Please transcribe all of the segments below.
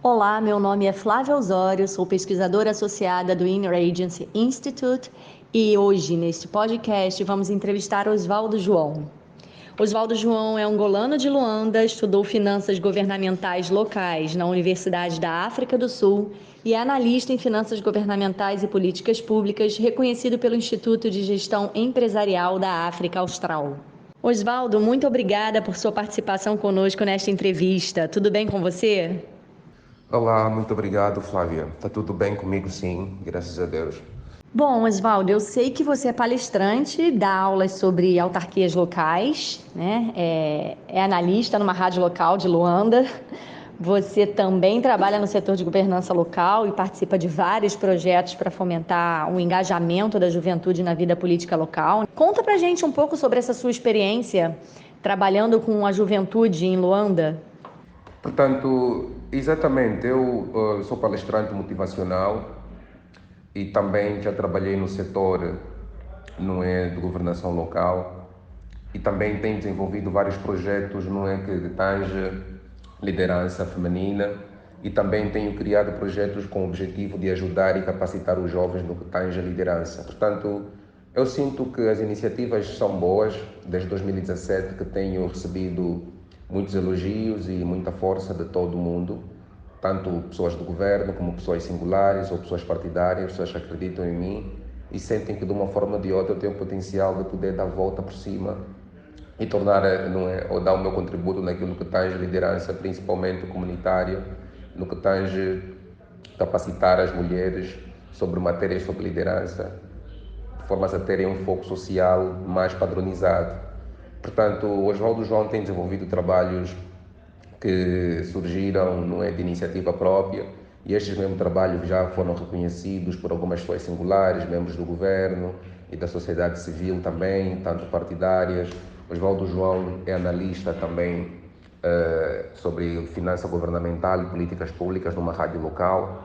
Olá, meu nome é Flávia Osório, sou pesquisadora associada do Inner Agency Institute e hoje, neste podcast, vamos entrevistar Oswaldo João. Oswaldo João é angolano de Luanda, estudou finanças governamentais locais na Universidade da África do Sul e é analista em finanças governamentais e políticas públicas, reconhecido pelo Instituto de Gestão Empresarial da África Austral. Oswaldo, muito obrigada por sua participação conosco nesta entrevista. Tudo bem com você? Olá, muito obrigado, Flávia. Está tudo bem comigo, sim, graças a Deus. Bom, Oswaldo, eu sei que você é palestrante, dá aulas sobre autarquias locais, né? É analista numa rádio local de Luanda. Você também trabalha no setor de governança local e participa de vários projetos para fomentar o engajamento da juventude na vida política local. Conta pra gente um pouco sobre essa sua experiência trabalhando com a juventude em Luanda. Portanto, exatamente, eu sou palestrante motivacional e também já trabalhei no setor, não é, de governação local e também tenho desenvolvido vários projetos, não é, que tange liderança feminina e também tenho criado projetos com o objetivo de ajudar e capacitar os jovens no que tange a liderança. Portanto, eu sinto que as iniciativas são boas, desde 2017 que tenho recebido muitos elogios e muita força de todo mundo, tanto pessoas do governo como pessoas singulares ou pessoas partidárias, pessoas que acreditam em mim e sentem que de uma forma ou de outra eu tenho o potencial de poder dar a volta por cima e tornar, não é, ou dar o meu contributo naquilo que tange liderança, principalmente comunitária, no que tange capacitar as mulheres sobre matérias sobre liderança, de formas a terem um foco social mais padronizado. Portanto, o Oswaldo João tem desenvolvido trabalhos que surgiram, não é, de iniciativa própria e estes mesmos trabalhos já foram reconhecidos por algumas pessoas singulares, membros do governo e da sociedade civil também, tanto partidárias. Oswaldo João é analista também sobre finança governamental e políticas públicas numa rádio local.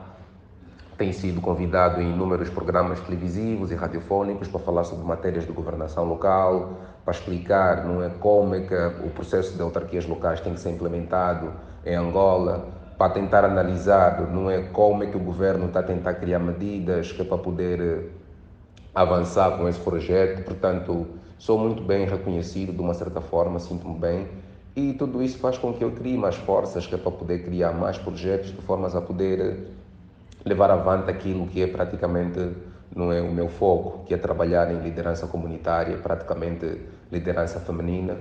Tem sido convidado em inúmeros programas televisivos e radiofónicos para falar sobre matérias de governação local, para explicar, não é, como é que o processo de autarquias locais tem que ser implementado em Angola, para tentar analisar, não é, como é que o governo está a tentar criar medidas que é para poder avançar com esse projeto. Portanto, sou muito bem reconhecido de uma certa forma, sinto-me bem e tudo isso faz com que eu crie mais forças que é para poder criar mais projetos de formas a poder levar avante aquilo que é praticamente, não é, o meu foco, que é trabalhar em liderança comunitária, praticamente liderança feminina,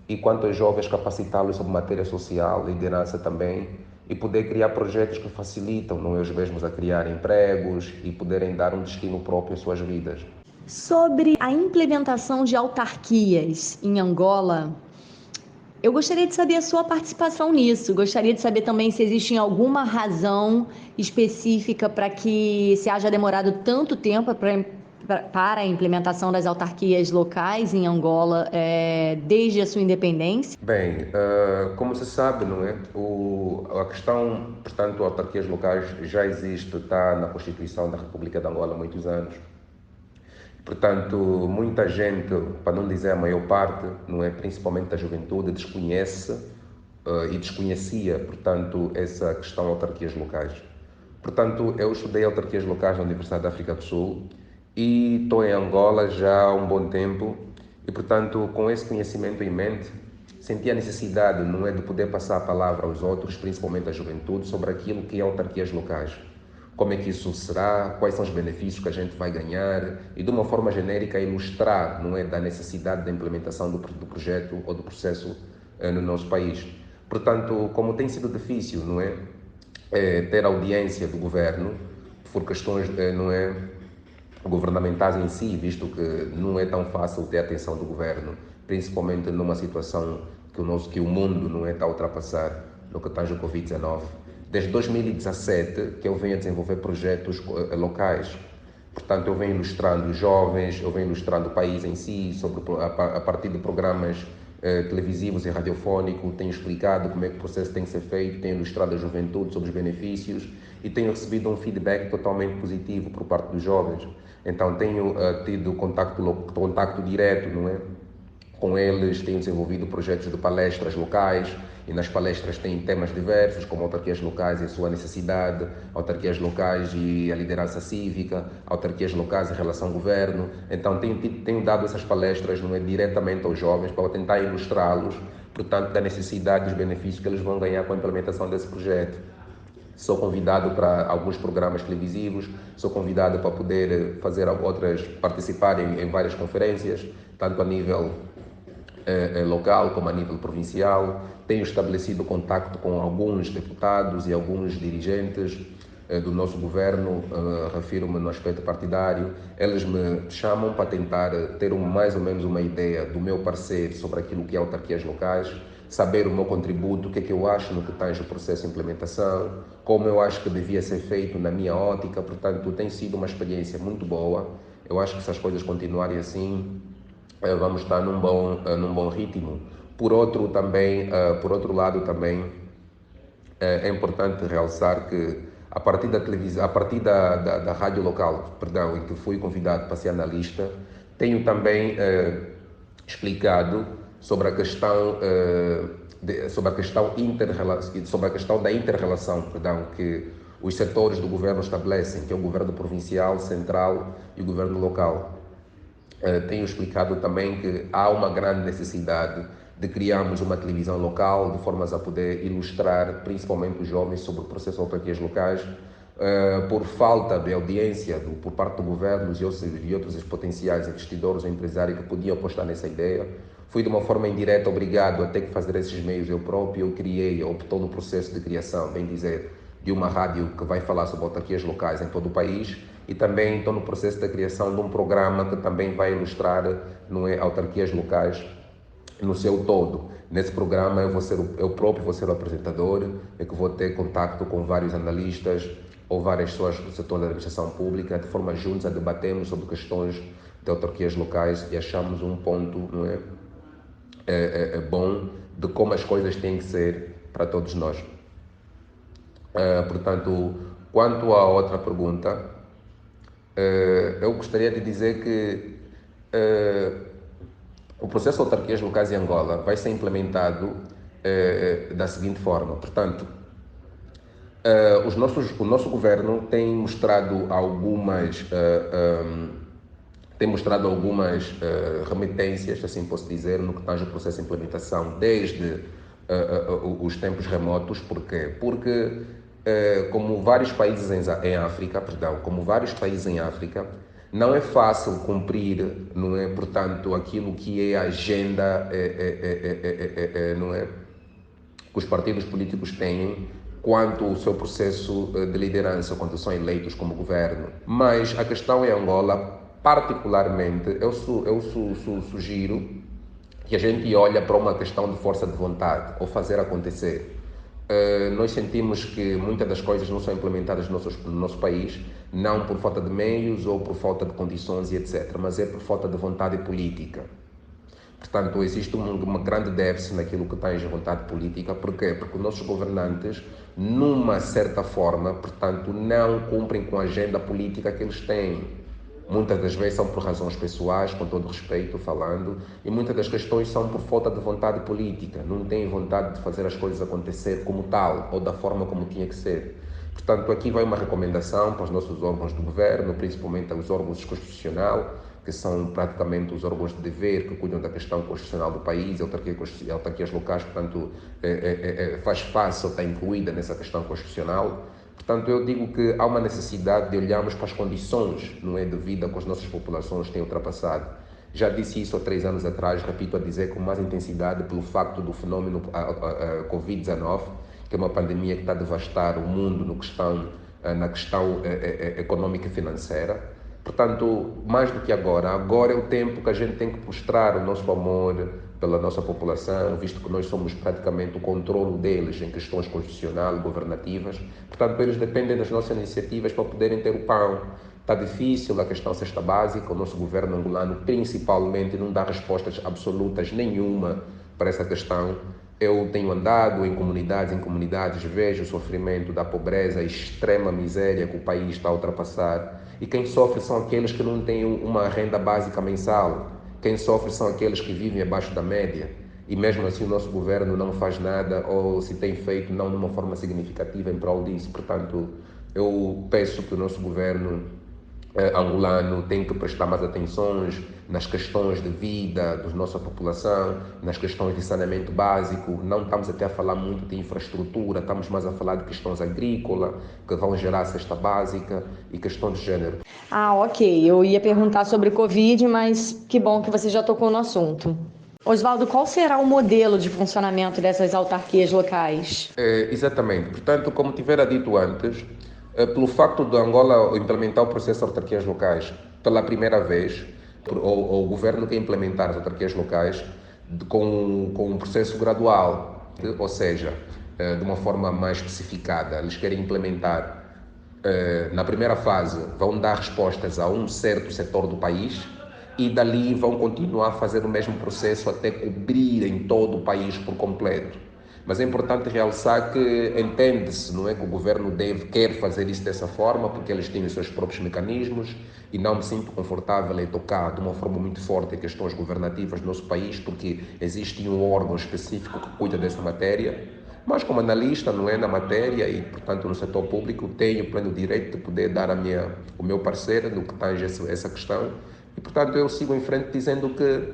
e quanto aos jovens capacitá-los sobre matéria social, liderança também, e poder criar projetos que facilitam, não é, os mesmos a criar empregos e poderem dar um destino próprio às suas vidas. Sobre a implementação de autarquias em Angola, eu gostaria de saber a sua participação nisso. Gostaria de saber também se existe alguma razão específica para que se haja demorado tanto tempo para a implementação das autarquias locais em Angola, desde a sua independência. Bem, como se sabe, não é? A questão, portanto, autarquias locais já existe, está na Constituição da República de Angola há muitos anos. Portanto, muita gente, para não dizer a maior parte, não é, principalmente a juventude, desconhece e desconhecia, portanto, essa questão de autarquias locais. Portanto, eu estudei autarquias locais na Universidade da África do Sul e estou em Angola já há um bom tempo e, portanto, com esse conhecimento em mente, senti a necessidade, não é, de poder passar a palavra aos outros, principalmente à juventude, sobre aquilo que é autarquias locais. Como é que isso será, quais são os benefícios que a gente vai ganhar e de uma forma genérica ilustrar, não é, da necessidade da implementação do projeto ou do processo no nosso país. Portanto, como tem sido difícil, não é, ter audiência do governo por questões, não é, governamentais em si, visto que não é tão fácil ter a atenção do governo, principalmente numa situação que o mundo, não é, está a ultrapassar no que tange o Covid-19. Desde 2017 que eu venho a desenvolver projetos locais. Portanto, eu venho ilustrando os jovens, eu venho ilustrando o país em si, a partir de programas televisivos e radiofónicos, tenho explicado como é que o processo tem que ser feito, tenho ilustrado a juventude sobre os benefícios e tenho recebido um feedback totalmente positivo por parte dos jovens. Então, tenho tido contato direto, não é, Com eles tenho desenvolvido projetos de palestras locais, e nas palestras tem temas diversos, como autarquias locais e a sua necessidade, autarquias locais e a liderança cívica, autarquias locais em relação ao governo. Então tenho dado essas palestras, não é, diretamente aos jovens, para tentar ilustrá-los, portanto, da necessidade e dos benefícios que eles vão ganhar com a implementação desse projeto. Sou convidado para alguns programas televisivos, sou convidado para poder participar em várias conferências, tanto a nível local como a nível provincial. Tenho estabelecido contacto com alguns deputados e alguns dirigentes do nosso governo, refiro-me no aspecto partidário. Eles me chamam para tentar ter mais ou menos uma ideia do meu parecer sobre aquilo que é autarquias locais, saber o meu contributo, o que é que eu acho no que tange o processo de implementação, como eu acho que devia ser feito na minha ótica. Portanto, tem sido uma experiência muito boa. Eu acho que se as coisas continuarem assim, vamos estar num bom ritmo. Por outro lado também é importante realçar que a partir da televisão, a partir da rádio local, perdão, em que fui convidado para ser analista, tenho também explicado sobre a questão da inter-relação, perdão, que os setores do governo estabelecem, que é o governo provincial, central e o governo local. Tenho explicado também que há uma grande necessidade de criarmos uma televisão local, de formas a poder ilustrar, principalmente os jovens, sobre o processo de autarquias locais, por falta de audiência por parte do governo e outros potenciais investidores ou empresários que podiam apostar nessa ideia. Fui de uma forma indireta obrigado a ter que fazer esses meios eu próprio. Optou no processo de criação, bem dizer, de uma rádio que vai falar sobre autarquias locais em todo o país, e também estou no processo da criação de um programa que também vai ilustrar, não é, autarquias locais no seu todo. Nesse programa eu próprio vou ser o apresentador, é que vou ter contacto com vários analistas ou várias pessoas do setor da administração pública, de forma juntos a debatermos sobre questões de autarquias locais e achamos um ponto, não é, bom de como as coisas têm que ser para todos nós. Portanto, quanto à outra pergunta, eu gostaria de dizer que o processo de autarquias locais em Angola vai ser implementado da seguinte forma. Portanto, o nosso governo tem mostrado algumas remitências, assim posso dizer, no que tange o processo de implementação, desde os tempos remotos. Porquê? Porque como vários países em África, não é fácil cumprir, não é, portanto, aquilo que é a agenda, não é, que os partidos políticos têm quanto ao seu processo de liderança, quando são eleitos como governo. Mas a questão em Angola, particularmente, eu sugiro que a gente olhe para uma questão de força de vontade, ou fazer acontecer. Nós sentimos que muitas das coisas não são implementadas no nosso país, não por falta de meios ou por falta de condições e etc., mas é por falta de vontade política. Portanto, existe uma grande déficit naquilo que tange vontade política. Porquê? Porque os nossos governantes, numa certa forma, portanto, não cumprem com a agenda política que eles têm. Muitas das vezes são por razões pessoais, com todo respeito falando, e muitas das questões são por falta de vontade política. Não têm vontade de fazer as coisas acontecer como tal, ou da forma como tinha que ser. Portanto, aqui vai uma recomendação para os nossos órgãos do governo, principalmente os órgãos constitucional, que são praticamente os órgãos de dever que cuidam da questão constitucional do país, autarquias locais, portanto, faz fácil estar incluída nessa questão constitucional. Portanto, eu digo que há uma necessidade de olharmos para as condições, não é, de vida que as nossas populações têm ultrapassado. Já disse isso há 3 anos atrás, repito a dizer com mais intensidade, pelo facto do fenômeno Covid-19, que é uma pandemia que está a devastar o mundo na questão econômica e financeira. Portanto, mais do que agora é o tempo que a gente tem que mostrar o nosso amor pela nossa população, visto que nós somos praticamente o controle deles em questões constitucionais e governativas. Portanto, eles dependem das nossas iniciativas para poderem ter o pão. Está difícil a questão cesta básica, o nosso governo angolano principalmente não dá respostas absolutas nenhuma para essa questão. Eu tenho andado em comunidades, vejo o sofrimento da pobreza, a extrema miséria que o país está a ultrapassar. E quem sofre são aqueles que não têm uma renda básica mensal, Quem sofre são aqueles que vivem abaixo da média. E mesmo assim o nosso governo não faz nada, ou se tem feito, não de uma forma significativa em prol disso. Portanto, eu peço que o nosso governo angolano tem que prestar mais atenções nas questões de vida da nossa população, nas questões de saneamento básico. Não estamos até a falar muito de infraestrutura, estamos mais a falar de questões agrícolas, que vão gerar cesta básica e questões de género. Ok. Eu ia perguntar sobre Covid, mas que bom que você já tocou no assunto. Osvaldo, qual será o modelo de funcionamento dessas autarquias locais? Exatamente. Portanto, como tivera dito antes, pelo facto de Angola implementar o processo de autarquias locais pela primeira vez, o governo quer implementar as autarquias locais com um processo gradual, ou seja, de uma forma mais especificada. Eles querem implementar, na primeira fase, vão dar respostas a um certo setor do país e dali vão continuar a fazer o mesmo processo até cobrir em todo o país por completo. Mas é importante realçar que entende-se, não é, que o governo quer fazer isso dessa forma, porque eles têm os seus próprios mecanismos e não me sinto confortável em tocar de uma forma muito forte em questões governativas do nosso país, porque existe um órgão específico que cuida dessa matéria. Mas como analista, não é, na matéria e, portanto, no setor público, tenho pleno direito de poder dar o meu parecer no que tange essa questão. E, portanto, eu sigo em frente dizendo que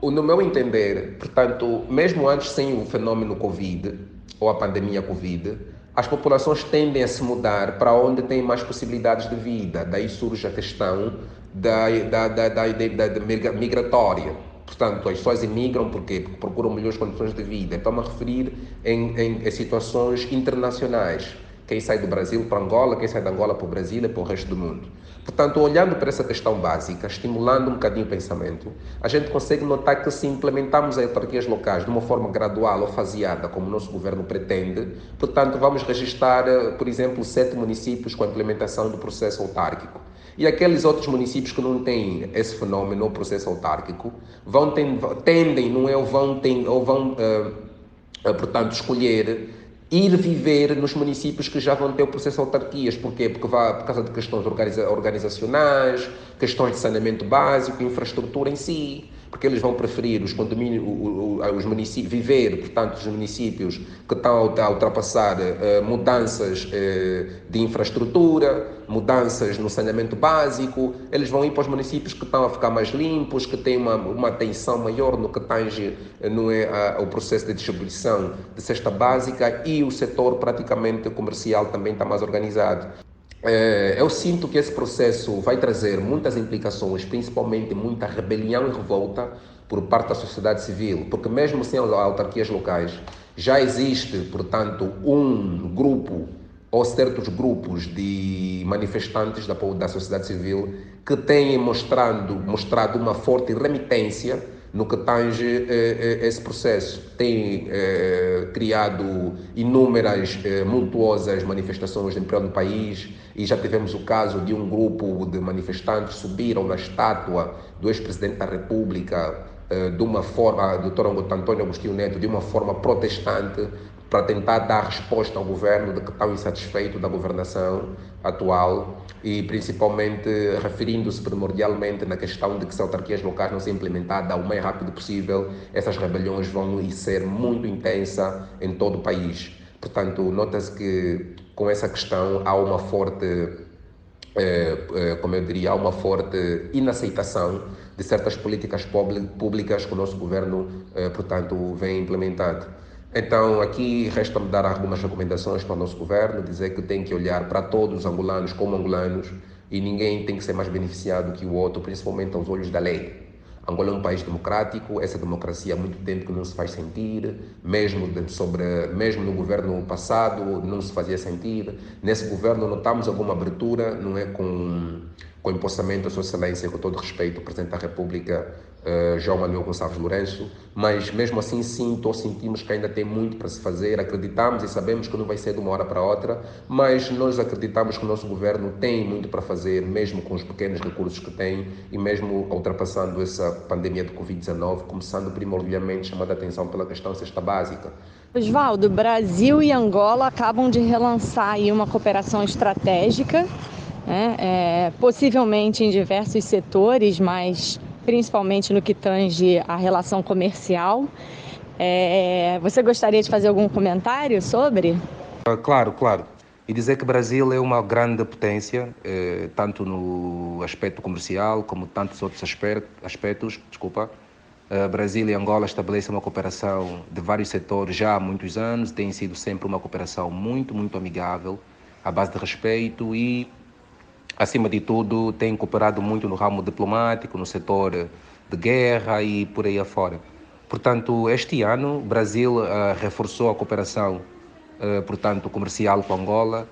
no meu entender, portanto, mesmo antes sem o fenômeno Covid ou a pandemia Covid, as populações tendem a se mudar para onde tem mais possibilidades de vida. Daí surge a questão da migratória. Portanto, as pessoas imigram porque procuram melhores condições de vida. Estou-me a referir em situações internacionais. Quem sai do Brasil para Angola, quem sai de Angola para o Brasil e para o resto do mundo. Portanto, olhando para essa questão básica, estimulando um bocadinho o pensamento, a gente consegue notar que se implementarmos as autarquias locais de uma forma gradual ou faseada, como o nosso governo pretende, portanto, vamos registrar, por exemplo, 7 municípios com a implementação do processo autárquico. E aqueles outros municípios que não têm esse fenômeno, o processo autárquico, tendem, não é, portanto, escolher ir viver nos municípios que já vão ter o processo de autarquias. Porquê? Porque por causa de questões organizacionais, questões de saneamento básico, infraestrutura em si. Porque eles vão preferir os condomínios, os municípios, viver, portanto, os municípios que estão a ultrapassar mudanças de infraestrutura, mudanças no saneamento básico. Eles vão ir para os municípios que estão a ficar mais limpos, que têm uma atenção maior no que tange, não é, o processo de distribuição de cesta básica, e o setor praticamente comercial também está mais organizado. Eu sinto que esse processo vai trazer muitas implicações, principalmente muita rebelião e revolta por parte da sociedade civil, porque mesmo sem autarquias locais, já existe, portanto, um grupo ou certos grupos de manifestantes da sociedade civil que têm mostrado uma forte remitência no que tange esse processo. Tem criado inúmeras multuosas manifestações em prol do país, e já tivemos o caso de um grupo de manifestantes subiram na estátua do ex-presidente da República de uma forma, Dr. Antônio Agostinho Neto, de uma forma protestante, para tentar dar resposta ao governo de que estão insatisfeito da governação atual, e principalmente referindo-se primordialmente na questão de que se autarquias locais não são implementadas o mais rápido possível, essas rebeliões vão ser muito intensas em todo o país. Portanto, nota-se que com essa questão há uma forte, como eu diria, há uma forte inaceitação de certas políticas públicas que o nosso governo, portanto, vem implementando. Então, aqui resta-me dar algumas recomendações para o nosso governo, dizer que tem que olhar para todos os angolanos como angolanos e ninguém tem que ser mais beneficiado que o outro, principalmente aos olhos da lei. Angola é um país democrático, essa democracia há muito tempo que não se faz sentir, mesmo no governo passado não se fazia sentir. Nesse governo notamos alguma abertura, não é, com o empossamento da Sua Excelência, com todo respeito, ao Presidente da República, João Manuel Gonçalves Lourenço, mas mesmo assim sentimos que ainda tem muito para se fazer. Acreditamos e sabemos que não vai ser de uma hora para outra, mas nós acreditamos que o nosso governo tem muito para fazer, mesmo com os pequenos recursos que tem e mesmo ultrapassando essa pandemia de Covid-19, começando primordialmente chamando a atenção pela questão cesta básica. Osvaldo, Brasil e Angola acabam de relançar aí uma cooperação estratégica né? Possivelmente em diversos setores, mas principalmente no que tange à relação comercial. Você gostaria de fazer algum comentário sobre? Claro, claro. E dizer que o Brasil é uma grande potência, tanto no aspecto comercial como tantos outros aspectos. Desculpa. Brasil e Angola estabelecem uma cooperação de vários setores já há muitos anos, tem sido sempre uma cooperação muito, muito amigável, à base de respeito e, acima de tudo, tem cooperado muito no ramo diplomático, no setor de guerra e por aí afora. Portanto, este ano, o Brasil reforçou a cooperação portanto, comercial com Angola.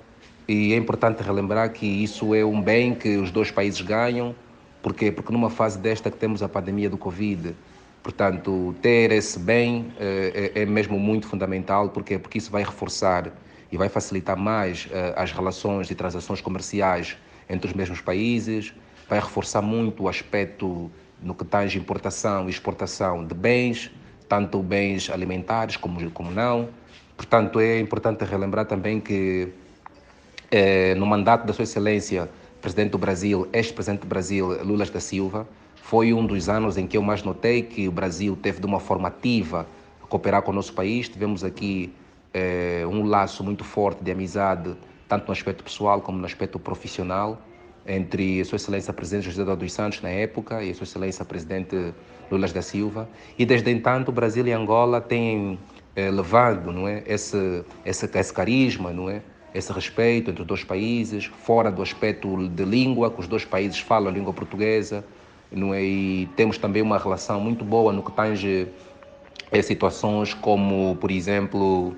E é importante relembrar que isso é um bem que os dois países ganham. Por quê? Porque numa fase desta que temos a pandemia do Covid, portanto, ter esse bem é mesmo muito fundamental. Por quê? Porque isso vai reforçar e vai facilitar mais as relações e transações comerciais entre os mesmos países, vai reforçar muito o aspecto no que tange importação e exportação de bens, tanto bens alimentares como não. Portanto, é importante relembrar também que no mandato da Sua Excelência, Presidente do Brasil, ex-Presidente do Brasil, Lula da Silva, foi um dos anos em que eu mais notei que o Brasil teve de uma forma ativa a cooperar com o nosso país. Tivemos aqui um laço muito forte de amizade, tanto no aspecto pessoal como no aspecto profissional, entre a Sua Excelência Presidente José Eduardo dos Santos, na época, e a Sua Excelência Presidente Lula da Silva. E desde então, o Brasil e Angola têm levado, não é, esse carisma, não é, esse respeito entre os dois países, fora do aspecto de língua, que os dois países falam a língua portuguesa, não é? E temos também uma relação muito boa no que tange situações como, por exemplo,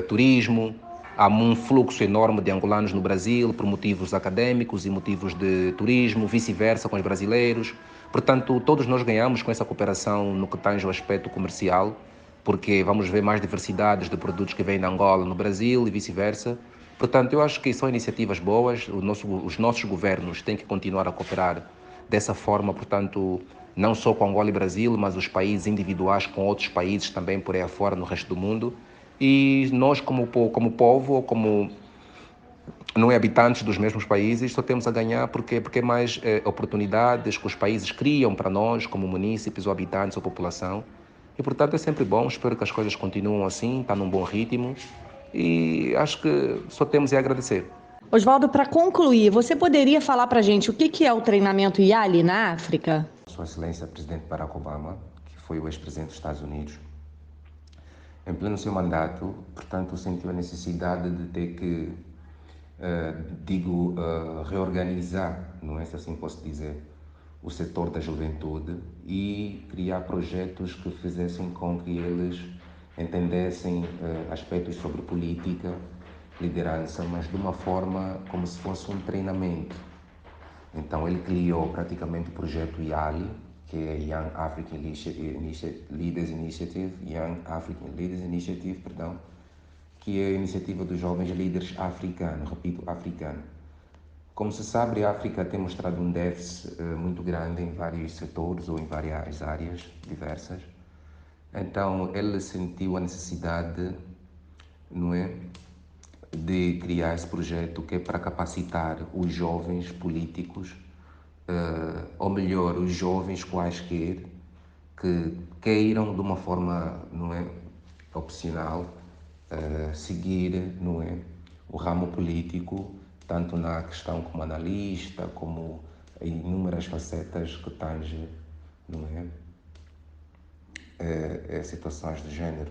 turismo. Há um fluxo enorme de angolanos no Brasil por motivos acadêmicos e motivos de turismo, vice-versa com os brasileiros. Portanto, todos nós ganhamos com essa cooperação no que tange o aspecto comercial, porque vamos ver mais diversidades de produtos que vêm da Angola no Brasil e vice-versa. Portanto, eu acho que são iniciativas boas. Os nossos governos têm que continuar a cooperar dessa forma, portanto, não só com Angola e Brasil, mas os países individuais com outros países também por aí afora no resto do mundo. E nós, como povo, ou como não é habitantes dos mesmos países, só temos a ganhar porque é mais oportunidades que os países criam para nós, como munícipes ou habitantes ou população. E, portanto, é sempre bom. Espero que as coisas continuem assim, está num bom ritmo. E acho que só temos a agradecer. Oswaldo, para concluir, você poderia falar para a gente o que é o treinamento YALI na África? Sua Excelência Presidente Barack Obama, que foi o ex-presidente dos Estados Unidos, em pleno seu mandato, portanto, sentiu a necessidade de ter que, reorganizar, não é se assim posso dizer, o setor da juventude e criar projetos que fizessem com que eles entendessem aspectos sobre política, liderança, mas de uma forma como se fosse um treinamento. Então ele criou praticamente o projeto YALI, que é Young African Leaders Initiative, Young African Leaders Initiative, perdão, que é a iniciativa dos jovens líderes africanos, repito, africano. Como se sabe, a África tem mostrado um déficit muito grande em vários setores ou em várias áreas diversas. Então ele sentiu a necessidade, não é, de criar esse projeto que é para capacitar os jovens políticos, ou melhor, os jovens quaisquer que queiram de uma forma, não é, opcional, seguir, não é, o ramo político, tanto na questão como analista, como em inúmeras facetas que tange, não é, situações de género.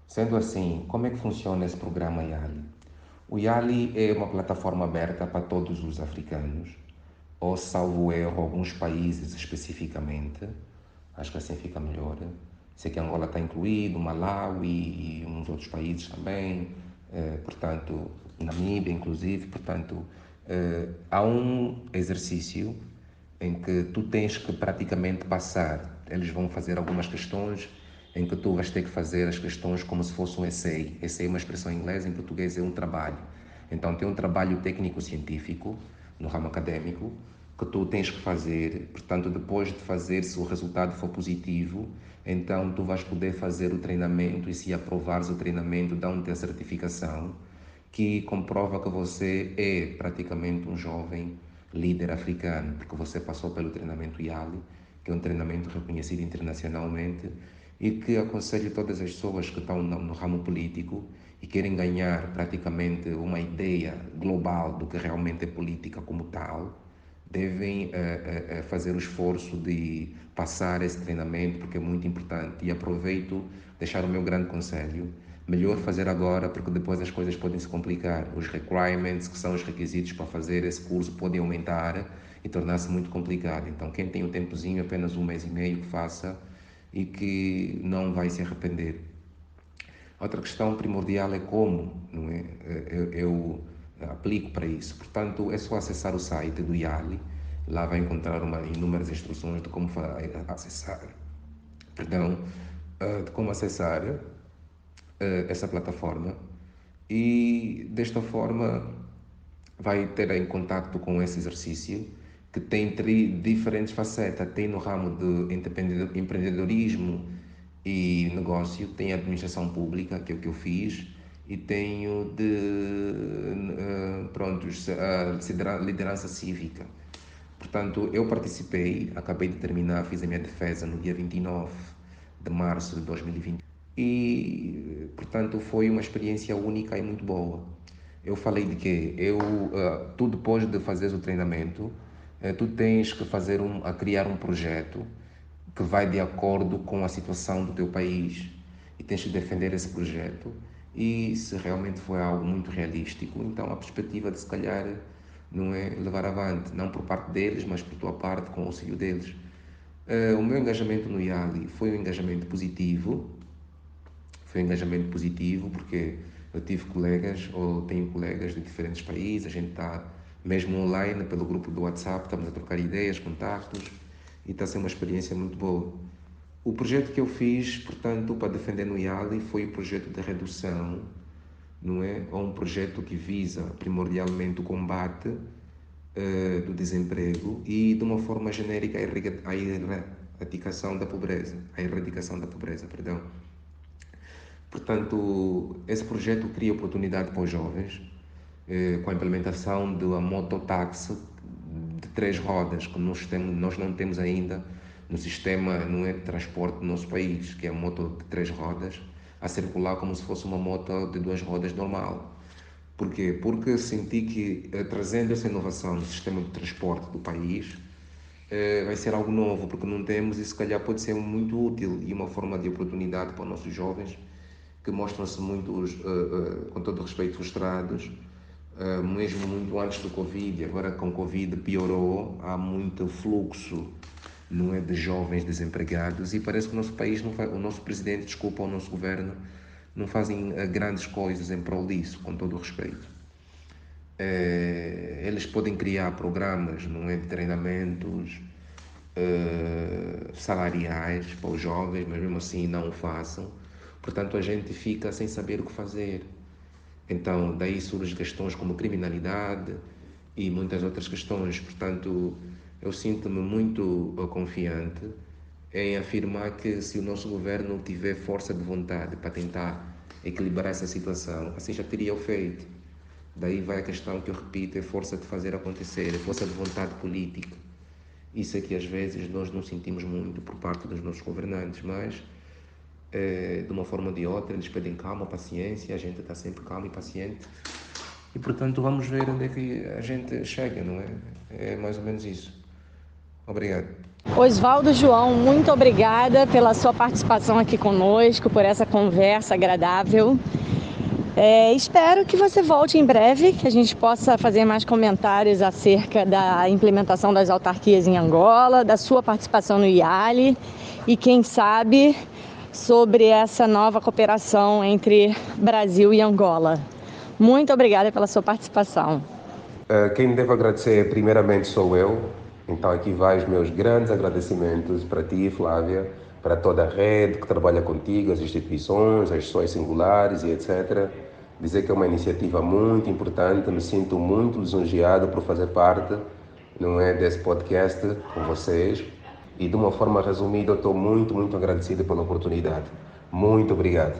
Sendo assim, como é que funciona esse programa YALI? O YALI é uma plataforma aberta para todos os africanos, ou salvo erro, alguns países especificamente, acho que assim fica melhor. Sei que Angola está incluído, Malawi e uns outros países também, portanto, Namíbia inclusive, portanto, há um exercício em que tu tens que praticamente passar. Eles vão fazer algumas questões em que tu vais ter que fazer as questões como se fosse um essay. Essay é uma expressão em inglês, em português é um trabalho. Então tem um trabalho técnico-científico no ramo académico que tu tens que fazer. Portanto, depois de fazer, se o resultado for positivo, então tu vais poder fazer o treinamento e se aprovares o treinamento, dão-te a certificação que comprova que você é praticamente um jovem líder africano, porque você passou pelo treinamento YALI, que é um treinamento reconhecido internacionalmente, e que aconselho todas as pessoas que estão no ramo político e querem ganhar praticamente uma ideia global do que realmente é política como tal, devem fazer o esforço de passar esse treinamento, porque é muito importante. E aproveito deixar o meu grande conselho: melhor fazer agora, porque depois as coisas podem se complicar. Os requirements, que são os requisitos para fazer esse curso, podem aumentar e tornar-se muito complicado. Então, quem tem um tempozinho, apenas 1 mês e meio, que faça, e que não vai se arrepender. Outra questão primordial é como, não é? Eu aplico para isso. Portanto, é só acessar o site do YALI. Lá vai encontrar inúmeras instruções de como acessar, de como acessar essa plataforma, e desta forma vai ter em contacto com esse exercício, que tem diferentes facetas. Tem no ramo de empreendedorismo e negócio, tem administração pública, que é o que eu fiz, e tenho liderança cívica. Portanto, eu participei, acabei de terminar, fiz a minha defesa no dia 29 de março de 2020, e, portanto, foi uma experiência única e muito boa. Eu falei de que tu, depois de fazeres o treinamento, tu tens que criar um projeto que vai de acordo com a situação do teu país, e tens que defender esse projeto. E se realmente for algo muito realístico, então a perspectiva de, se calhar, não é levar avante, não por parte deles, mas por tua parte, com o auxílio deles. O meu engajamento no YALI foi um engajamento positivo. Foi um engajamento positivo porque eu tive colegas, ou tenho colegas de diferentes países, a gente está mesmo online pelo grupo do WhatsApp, estamos a trocar ideias, contactos, e está a ser uma experiência muito boa. O projeto que eu fiz, portanto, para defender no YALI, foi o projeto de redução, não é? Ou um projeto que visa primordialmente o combate do desemprego e, de uma forma genérica, a erradicação da pobreza. Portanto, esse projeto cria oportunidade para os jovens, com a implementação de uma mototáxi de 3 rodas, que nós não temos ainda no sistema, não é, de transporte do nosso país, que é a moto de 3 rodas, a circular como se fosse uma moto de 2 rodas normal. Porquê? Porque senti que, trazendo essa inovação no sistema de transporte do país, vai ser algo novo, porque não temos, e se calhar pode ser muito útil e uma forma de oportunidade para os nossos jovens, que mostram-se muito, com todo respeito, frustrados, mesmo muito antes do Covid. Agora, com o Covid, piorou, há muito fluxo, não é, de jovens desempregados, e parece que o nosso país, o nosso presidente, o nosso governo, não fazem grandes coisas em prol disso, com todo o respeito. Eles podem criar programas, não é, de treinamentos salariais para os jovens, mas mesmo assim não o façam. Portanto, a gente fica sem saber o que fazer. Então, daí surgem questões como criminalidade e muitas outras questões. Portanto, eu sinto-me muito confiante em afirmar que, se o nosso governo tiver força de vontade para tentar equilibrar essa situação, assim já teria o feito. Daí vai a questão que eu repito: é força de fazer acontecer, é força de vontade política. Isso é que às vezes nós não sentimos muito por parte dos nossos governantes, mas de uma forma ou de outra eles pedem calma, paciência, a gente está sempre calmo e paciente, e portanto vamos ver onde é que a gente chega, não é? É mais ou menos isso. Obrigado. Osvaldo João, muito obrigada pela sua participação aqui conosco, por essa conversa agradável. Espero que você volte em breve, que a gente possa fazer mais comentários acerca da implementação das autarquias em Angola, da sua participação no YALI e, quem sabe, sobre essa nova cooperação entre Brasil e Angola. Muito obrigada pela sua participação. Quem devo agradecer primeiramente sou eu. Então aqui vai os meus grandes agradecimentos para ti, Flávia, para toda a rede que trabalha contigo, as instituições, as pessoas singulares e etc. Dizer que é uma iniciativa muito importante, me sinto muito lisonjeado por fazer parte, não é, desse podcast com vocês. E, de uma forma resumida, eu estou muito, muito agradecido pela oportunidade. Muito obrigado.